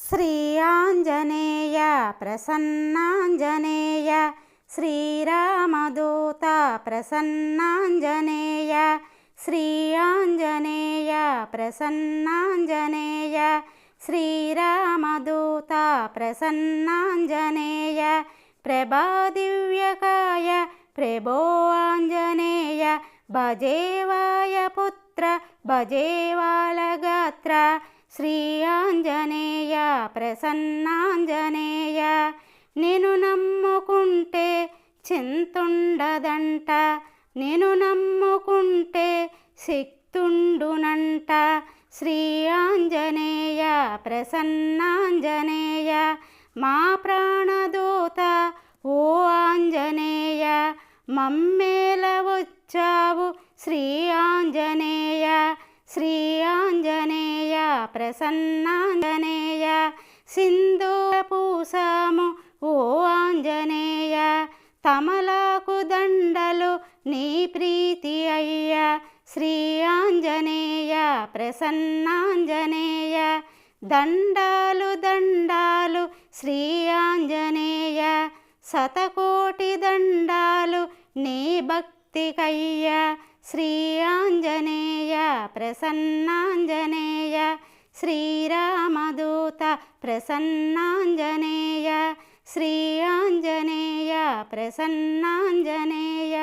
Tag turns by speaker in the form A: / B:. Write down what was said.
A: శ్రీ ఆంజనేయ ప్రసన్నాంజనేయ శ్రీరామదూత ప్రసన్నాంజనేయ శ్రీ ఆంజనేయ ప్రసన్నాంజనేయ శ్రీరామదూత ప్రసన్నాంజనేయ ప్రభాదివ్యకాయ ప్రభో ఆంజనేయ భజేవాయ పుత్ర భజేవాలగాత్ర శ్రీ ఆంజనేయ ప్రసన్నాంజనేయ నేను నమ్ముకుంటే చింతుండదంట నేను నమ్ముకుంటే శక్తుండునంట శ్రీ ఆంజనేయ ప్రసన్నాంజనేయ మా ప్రాణదూత ఓ ఆంజనేయ మమ్మేల వచ్చావు శ్రీ ఆంజనేయ శ్రీ ఆంజనేయ ప్రసన్నాంజనేయ సింధూర పూసాము ఓ ఆంజనేయ తమలాకు దండలు నీ ప్రీతి అయ్యా శ్రీ ఆంజనేయ ప్రసన్నాంజనేయ దండాలు దండాలు శ్రీ ఆంజనేయ శతకోటి దండాలు నీ భక్తికయ్యా శ్రీ ఆంజనేయ ప్రసన్నాంజనేయ శ్రీరామదూత ప్రసన్నాంజనేయ శ్రీ ఆంజనేయ ప్రసన్నాంజనేయ.